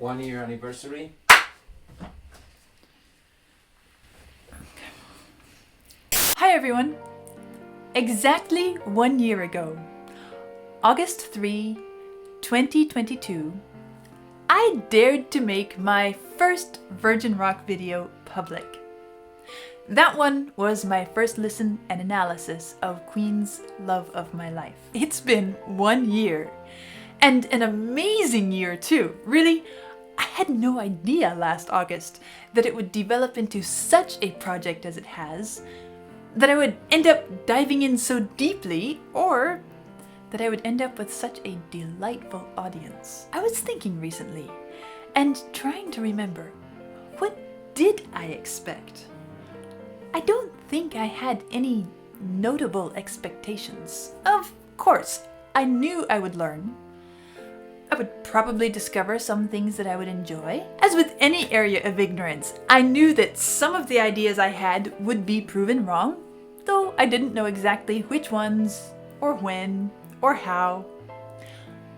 1 year anniversary. Hi everyone! Exactly 1 year ago, August 3, 2022, I dared to make my first Virgin Rock video public. That one was my first listen and analysis of Queen's Love of My Life. It's been 1 year, and an amazing year too. Really, I had no idea last August that it would develop into such a project as it has, that I would end up diving in so deeply, or that I would end up with such a delightful audience. I was thinking recently, and trying to remember, what did I expect? I don't think I had any notable expectations. Of course, I knew I would learn. I would probably discover some things that I would enjoy. As with any area of ignorance, I knew that some of the ideas I had would be proven wrong, though I didn't know exactly which ones, or when, or how.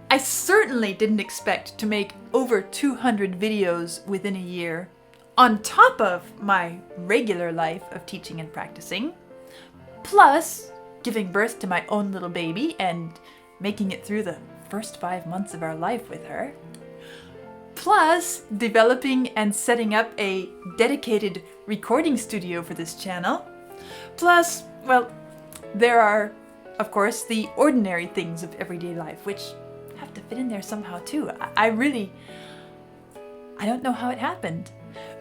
I certainly didn't expect to make over 200 videos within a year, on top of my regular life of teaching and practicing, plus giving birth to my own little baby and making it through the first 5 months of our life with her, plus developing and setting up a dedicated recording studio for this channel, plus, well, there are, of course, the ordinary things of everyday life, which have to fit in there somehow too. I don't know how it happened,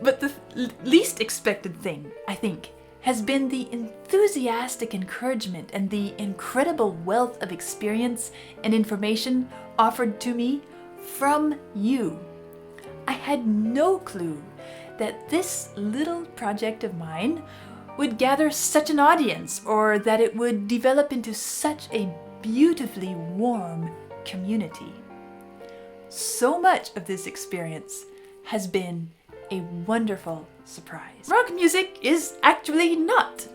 but the least expected thing, I think, has been the enthusiastic encouragement and the incredible wealth of experience and information offered to me from you. I had no clue that this little project of mine would gather such an audience, or that it would develop into such a beautifully warm community. So much of this experience has been a wonderful surprise. Rock music is actually not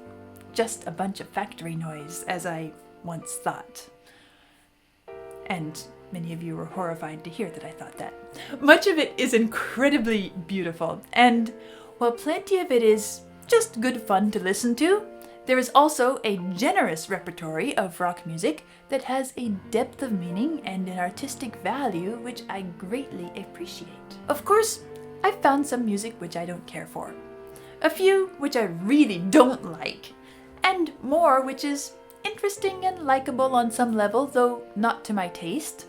just a bunch of factory noise, as I once thought. And many of you were horrified to hear that I thought that. Much of it is incredibly beautiful, and while plenty of it is just good fun to listen to, there is also a generous repertory of rock music that has a depth of meaning and an artistic value which I greatly appreciate. Of course, I've found some music which I don't care for, a few which I really don't like, and more which is interesting and likable on some level, though not to my taste.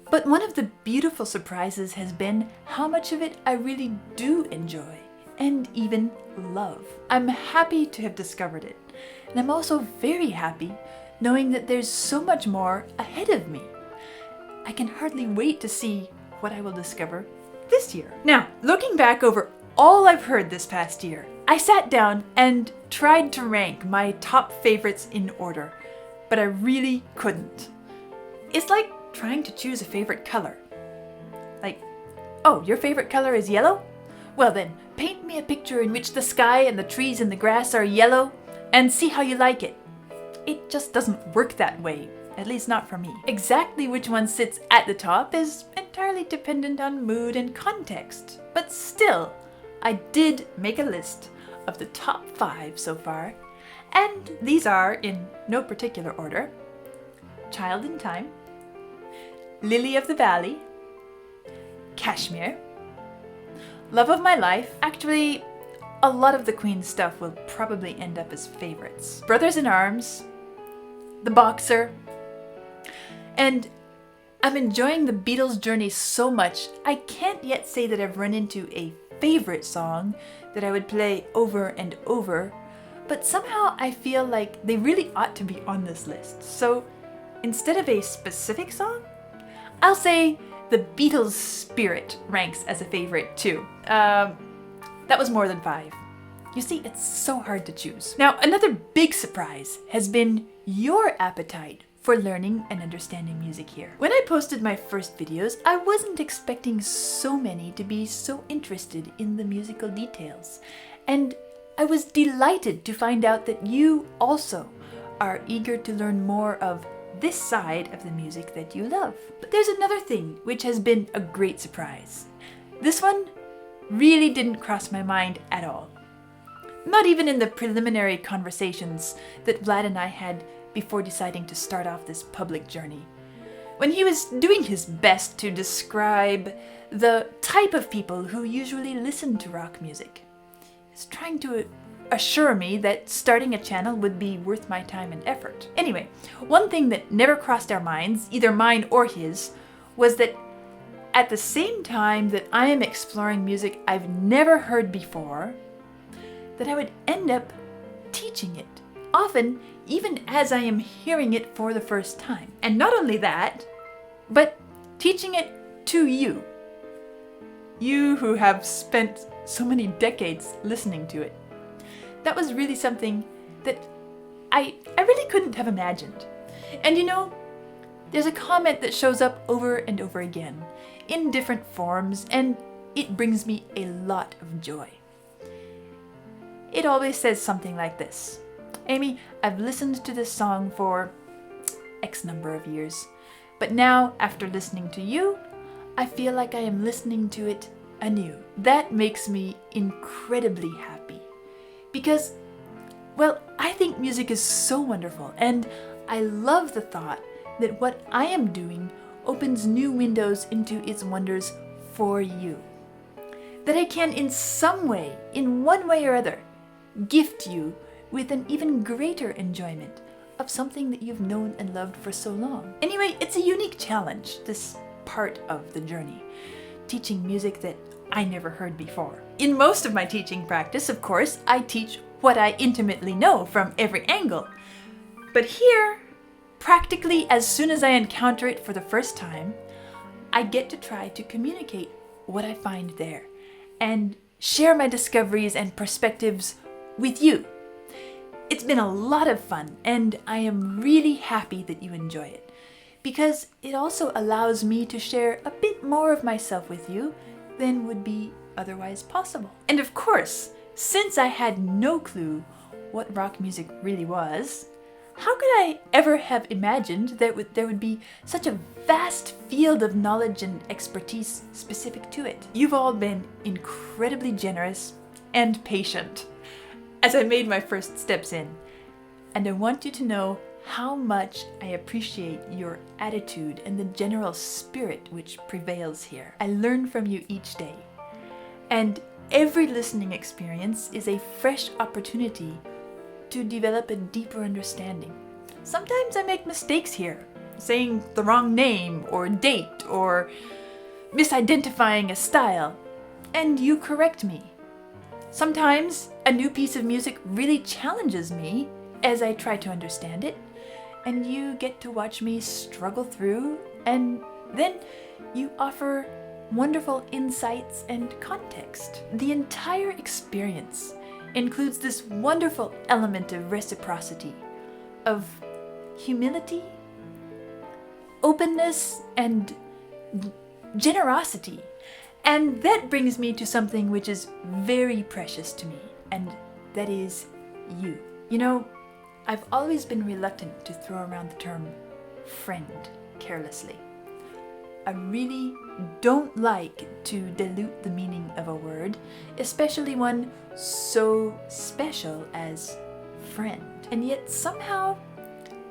But one of the beautiful surprises has been how much of it I really do enjoy, and even love. I'm happy to have discovered it, and I'm also very happy knowing that there's so much more ahead of me. I can hardly wait to see what I will discover this year. Now, looking back over all I've heard this past year, I sat down and tried to rank my top favorites in order, but I really couldn't. It's like trying to choose a favorite color. Like, oh, your favorite color is yellow? Well then, paint me a picture in which the sky and the trees and the grass are yellow, and see how you like it. It just doesn't work that way, at least not for me. Exactly which one sits at the top is entirely dependent on mood and context, but still, I did make a list of the top 5 so far, and these are, in no particular order: Child in Time, Lily of the Valley, Kashmir, Love of My Life. Actually, a lot of the Queen's stuff will probably end up as favorites: Brothers in Arms, The Boxer, and I'm enjoying the Beatles' journey so much, I can't yet say that I've run into a favorite song that I would play over and over, but somehow I feel like they really ought to be on this list. So instead of a specific song, I'll say the Beatles' Spirit ranks as a favorite too. That was more than 5. You see, it's so hard to choose. Now, another big surprise has been your appetite for learning and understanding music here. When I posted my first videos, I wasn't expecting so many to be so interested in the musical details, and I was delighted to find out that you also are eager to learn more of this side of the music that you love. But there's another thing which has been a great surprise. This one really didn't cross my mind at all. Not even in the preliminary conversations that Vlad and I had before deciding to start off this public journey. When he was doing his best to describe the type of people who usually listen to rock music. He was trying to assure me that starting a channel would be worth my time and effort. Anyway, one thing that never crossed our minds, either mine or his, was that at the same time that I am exploring music I've never heard before, that I would end up teaching it, often even as I am hearing it for the first time. And not only that, but teaching it to you. You who have spent so many decades listening to it. That was really something that I really couldn't have imagined. And you know, there's a comment that shows up over and over again in different forms, and it brings me a lot of joy. It always says something like this: Amy, I've listened to this song for X number of years, but now, after listening to you, I feel like I am listening to it anew. That makes me incredibly happy because, well, I think music is so wonderful, and I love the thought that what I am doing opens new windows into its wonders for you. That I can in some way, in one way or other, gift you with an even greater enjoyment of something that you've known and loved for so long. Anyway, it's a unique challenge, this part of the journey, teaching music that I never heard before. In most of my teaching practice, of course, I teach what I intimately know from every angle. But here, practically as soon as I encounter it for the first time, I get to try to communicate what I find there and share my discoveries and perspectives with you. It's been a lot of fun, and I am really happy that you enjoy it, because it also allows me to share a bit more of myself with you than would be otherwise possible. And of course, since I had no clue what rock music really was, how could I ever have imagined that there would be such a vast field of knowledge and expertise specific to it? You've all been incredibly generous and patient as I made my first steps in, and I want you to know how much I appreciate your attitude and the general spirit which prevails here. I learn from you each day, and every listening experience is a fresh opportunity to develop a deeper understanding. Sometimes I make mistakes here, saying the wrong name or date or misidentifying a style, and you correct me. Sometimes a new piece of music really challenges me as I try to understand it, and you get to watch me struggle through, and then you offer wonderful insights and context. The entire experience includes this wonderful element of reciprocity, of humility, openness, and generosity. And that brings me to something which is very precious to me, and that is you. You know, I've always been reluctant to throw around the term friend carelessly. I really don't like to dilute the meaning of a word, especially one so special as friend. And yet somehow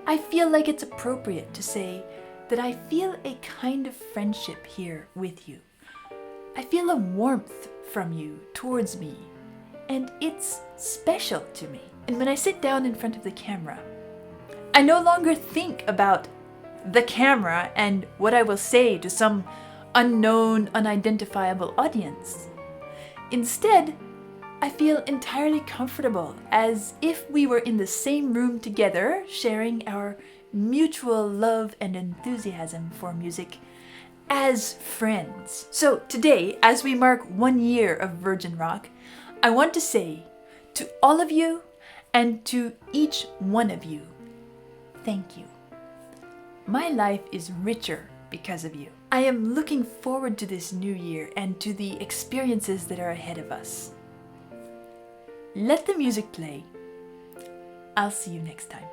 I feel like it's appropriate to say that I feel a kind of friendship here with you. I feel a warmth from you towards me, and it's special to me. And when I sit down in front of the camera, I no longer think about the camera and what I will say to some unknown, unidentifiable audience. Instead, I feel entirely comfortable, as if we were in the same room together, sharing our mutual love and enthusiasm for music as friends. So today, as we mark 1 year of Virgin Rock, I want to say to all of you and to each one of you, thank you. My life is richer because of you. I am looking forward to this new year and to the experiences that are ahead of us. Let the music play. I'll see you next time.